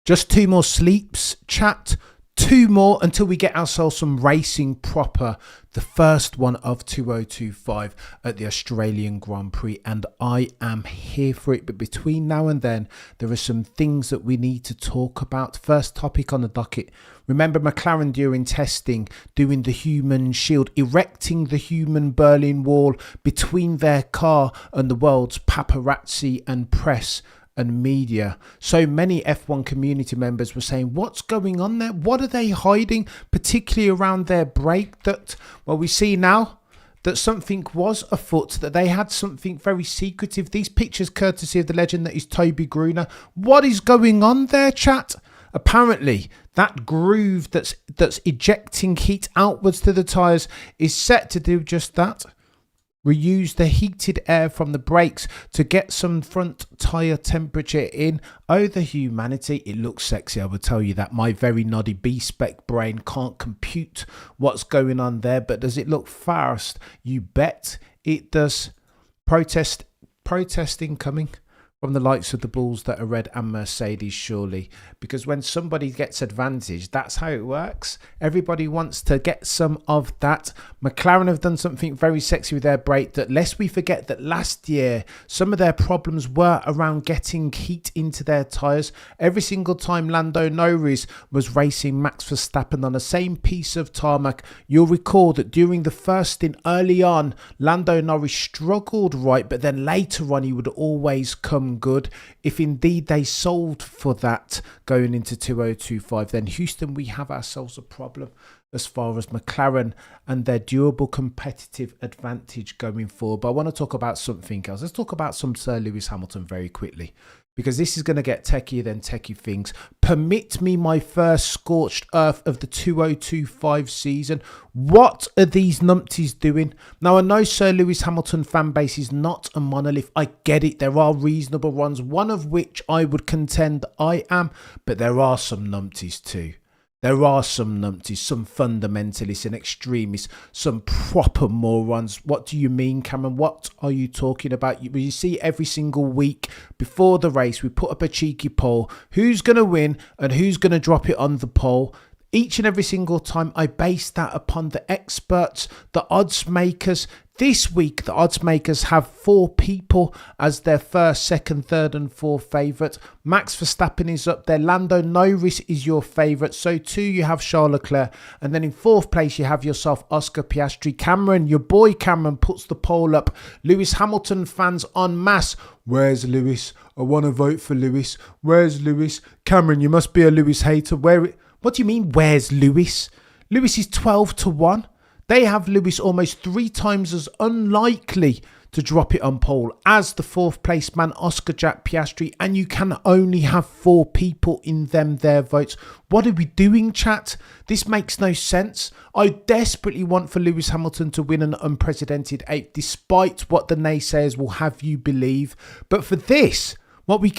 Just 2 more sleeps, chat. 2 more until we get ourselves some racing proper. The first one of 2025 at the Australian Grand Prix, and I am here for it. But between now and then, there are some things that we need to talk about. First topic on the docket. Remember McLaren during testing, doing the human shield, erecting the human Berlin Wall between their car and the world's paparazzi and press and media. So many F1 community members were saying, what's going on there? What are they hiding, particularly around their brake duct? Well, we see now that something was afoot, that they had something very secretive. These pictures courtesy of the legend that is Toby Gruner. What is going on there, chat? Apparently, that groove that's ejecting heat outwards to the tyres is set to do just that. Reuse the heated air from the brakes to get some front tyre temperature in. Oh, the humanity. It looks sexy, I will tell you that. My very noddy B-spec brain can't compute what's going on there. But does it look fast? You bet it does. Protesting coming from the likes of the Bulls that are red and Mercedes, surely. Because when somebody gets advantage, that's how it works. Everybody wants to get some of that. McLaren have done something very sexy with their brake that, lest we forget that last year, some of their problems were around getting heat into their tyres. Every single time Lando Norris was racing Max Verstappen on the same piece of tarmac, you'll recall that during the first stint early on, Lando Norris struggled right, but then later on he would always come good. If indeed they solved for that going into 2025, then Houston, we have ourselves a problem as far as McLaren and their durable competitive advantage going forward. But I want to talk about something else. Let's talk about some Sir Lewis Hamilton very quickly, because this is going to get techier than techie things. Permit me my first scorched earth of the 2025 season. What are these numpties doing? Now, I know Sir Lewis Hamilton fan base is not a monolith. I get it. There are reasonable ones, one of which I would contend I am, but there are some numpties too. There are some numpties, some fundamentalists and extremists, some proper morons. What do you mean, Cameron? What are you talking about? You see, every single week before the race, we put up a cheeky poll. Who's going to win and who's going to drop it on the poll? Each and every single time, I base that upon the experts, the odds makers. This week, the odds makers have 4 people as their first, second, third and fourth favourite. Max Verstappen is up there. Lando Norris is your favourite. So too, you have Charles Leclerc. And then in 4th place, you have yourself Oscar Piastri. Cameron, your boy Cameron, puts the poll up. Lewis Hamilton fans en masse. Where's Lewis? I want to vote for Lewis. Where's Lewis? Cameron, you must be a Lewis hater. What do you mean, where's Lewis? Lewis is 12-1. They have Lewis almost 3 times as unlikely to drop it on pole as the 4th place man, Oscar Jack Piastri, and you can only have 4 people in their votes. What are we doing, chat? This makes no sense. I desperately want for Lewis Hamilton to win an unprecedented 8th, despite what the naysayers will have you believe. But for this, what we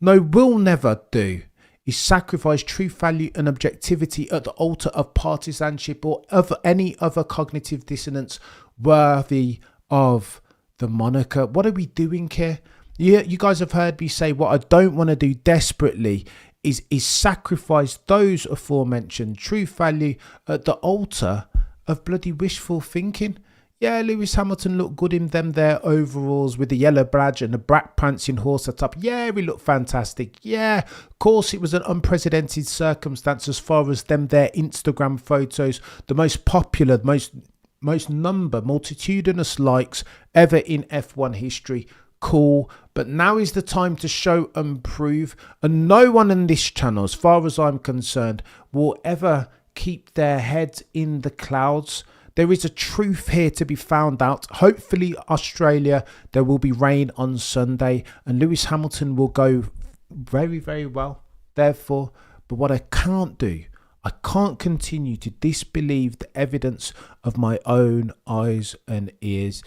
will never do is sacrifice truth, value and objectivity at the altar of partisanship or of any other cognitive dissonance worthy of the moniker. What are we doing here? You guys have heard me say what I don't want to do desperately is sacrifice those aforementioned truth, value at the altar of bloody wishful thinking. Yeah, Lewis Hamilton looked good in their overalls with the yellow badge and the black prancing horse at top. Yeah, he looked fantastic. Yeah, of course it was an unprecedented circumstance as far as their Instagram photos, the most popular, most multitudinous likes ever in F1 history. Cool, but now is the time to show and prove, and no one in this channel, as far as I'm concerned, will ever keep their heads in the clouds. There is a truth here to be found out. Hopefully, Australia, there will be rain on Sunday and Lewis Hamilton will go very, very well. Therefore, but what I can't do, I can't continue to disbelieve the evidence of my own eyes and ears.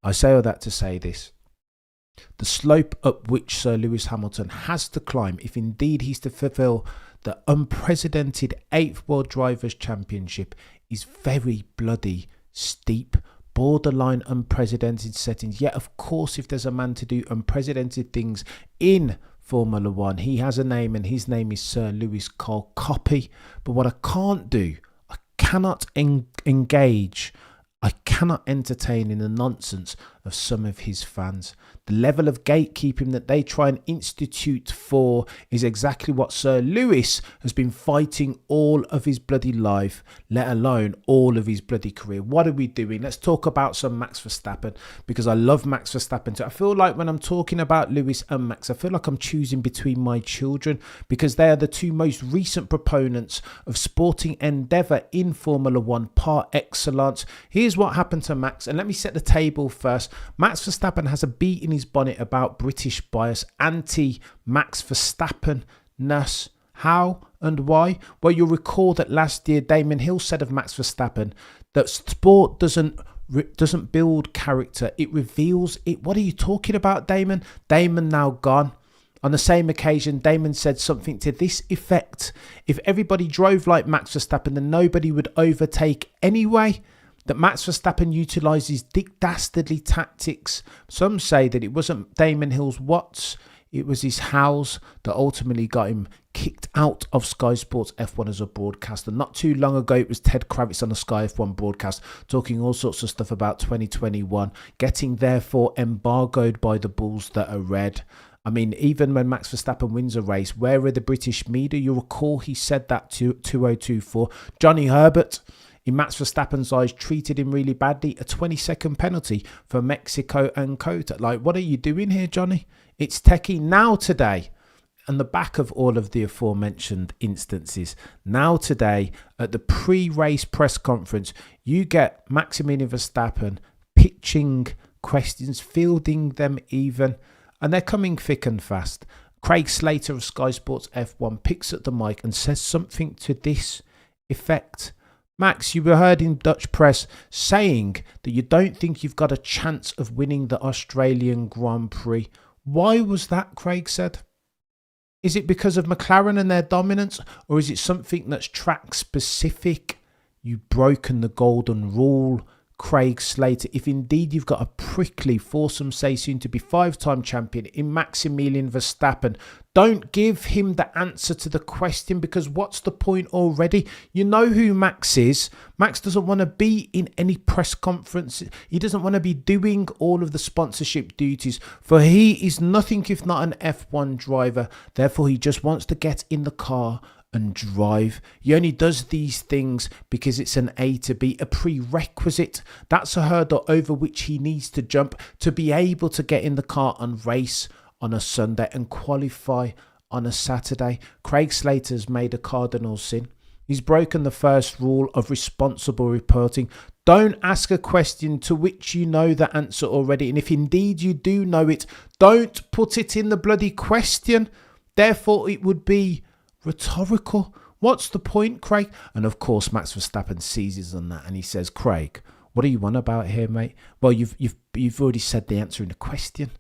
I say all that to say this. The slope up which Sir Lewis Hamilton has to climb, if indeed he's to fulfill the unprecedented 8th World Drivers' Championship, is very bloody steep, borderline unprecedented settings. Yet, of course, if there's a man to do unprecedented things in Formula One. He has a name, and his name is Sir Lewis Cole. Copy. But what I can't do, I cannot engage, I cannot entertain in the nonsense of some of his fans. The level of gatekeeping that they try and institute for is exactly what Sir Lewis has been fighting all of his bloody life, let alone all of his bloody career. What are we doing? Let's talk about some Max Verstappen, because I love Max Verstappen too. I feel like when I'm talking about Lewis and Max, I feel like I'm choosing between my children, because they are the two most recent proponents of sporting endeavour in Formula One par excellence. Here's what happened to Max, and let me set the table first. Max Verstappen has a bee in his bonnet about British bias, anti-Max Verstappen-ness. How and why? Well, you'll recall that last year Damon Hill said of Max Verstappen that sport doesn't build character, it reveals it. What are you talking about, Damon? Damon now gone. On the same occasion, Damon said something to this effect: if everybody drove like Max Verstappen, then nobody would overtake anyway. That Max Verstappen utilises dastardly tactics. Some say that it wasn't Damon Hill's whats, it was his hows that ultimately got him kicked out of Sky Sports F1 as a broadcaster. Not too long ago, it was Ted Kravitz on the Sky F1 broadcast talking all sorts of stuff about 2021, getting therefore embargoed by the bulls that are red. I mean, even when Max Verstappen wins a race, where are the British media? You'll recall he said that to 2024. Johnny Herbert, in Max Verstappen's eyes, treated him really badly. A 20-second penalty for Mexico and Cota. Like, what are you doing here, Johnny? It's techie. Now today, on the back of all of the aforementioned instances, now today at the pre-race press conference, you get Maximilian Verstappen pitching questions, fielding them even, and they're coming thick and fast. Craig Slater of Sky Sports F1 picks up the mic and says something to this effect: Max, you were heard in Dutch press saying that you don't think you've got a chance of winning the Australian Grand Prix. Why was that, Craig said? Is it because of McLaren and their dominance, or is it something that's track specific? You've broken the golden rule, Craig Slater. If indeed you've got a prickly, for some say soon to be 5-time champion in Maximilian Verstappen, don't give him the answer to the question, because what's the point already? You know who Max is. Max doesn't want to be in any press conference. He doesn't want to be doing all of the sponsorship duties, for he is nothing if not an F1 driver. Therefore, he just wants to get in the car and drive. He only does these things because it's an A to B, a prerequisite. That's a hurdle over which he needs to jump to be able to get in the car and race on a Sunday and qualify on a Saturday. Craig Slater's made a cardinal sin. He's broken the first rule of responsible reporting. Don't ask a question to which you know the answer already, and if indeed you do know it, don't put it in the bloody question. Therefore, it would be rhetorical. What's the point, Craig? And of course, Max Verstappen seizes on that and he says, Craig, what are you on about here, mate? Well, you've already said the answer in the question.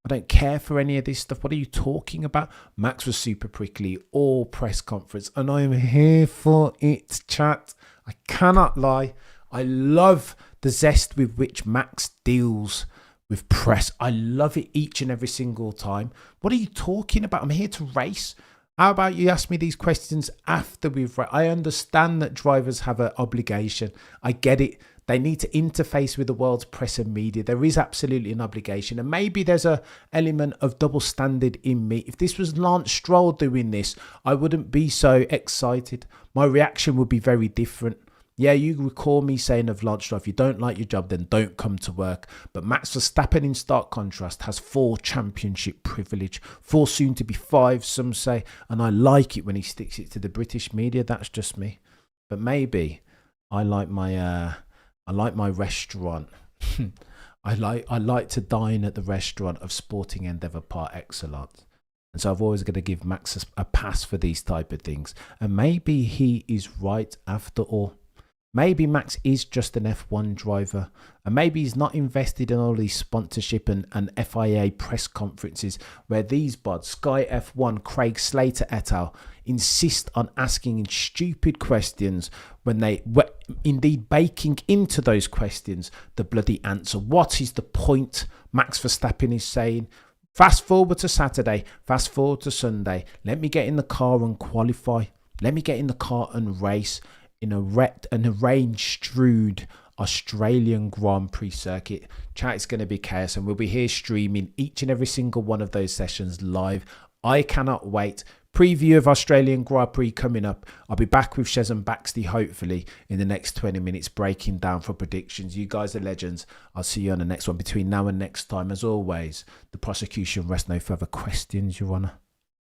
I don't care for any of this stuff. What are you talking about? Max was super prickly all press conference, and I am here for it, chat. I cannot lie. I love the zest with which Max deals with press. I love it each and every single time. What are you talking about? I'm here to race. How about you ask me these questions after we've raced? I understand that drivers have an obligation. I get it. They need to interface with the world's press and media. There is absolutely an obligation. And maybe there's an element of double standard in me. If this was Lance Stroll doing this, I wouldn't be so excited. My reaction would be very different. Yeah, you recall me saying of Lance Stroll, if you don't like your job, then don't come to work. But Max Verstappen, in stark contrast, has 4 championship privilege. 4 soon to be 5, some say. And I like it when he sticks it to the British media. That's just me. But maybe I like my restaurant. I like to dine at the restaurant of sporting endeavour par excellence. And so I've always got to give Max a pass for these type of things. And maybe he is right after all. Maybe Max is just an F1 driver, and maybe he's not invested in all these sponsorship and FIA press conferences where these bods, Sky F1, Craig Slater et al., insist on asking stupid questions when they indeed baking into those questions the bloody answer. What is the point? Max Verstappen is saying, Fast forward to Saturday, fast forward to Sunday. Let me get in the car and qualify. Let me get in the car and race in a rain-strewed Australian Grand Prix circuit. Chat, is going to be chaos, and we'll be here streaming each and every single one of those sessions live. I cannot wait. Preview of Australian Grand Prix coming up. I'll be back with Shez and Baxley hopefully in the next 20 minutes, breaking down for predictions. You guys are legends. I'll see you on the next one. Between now and next time, as always, the prosecution rests no further questions, Your Honour.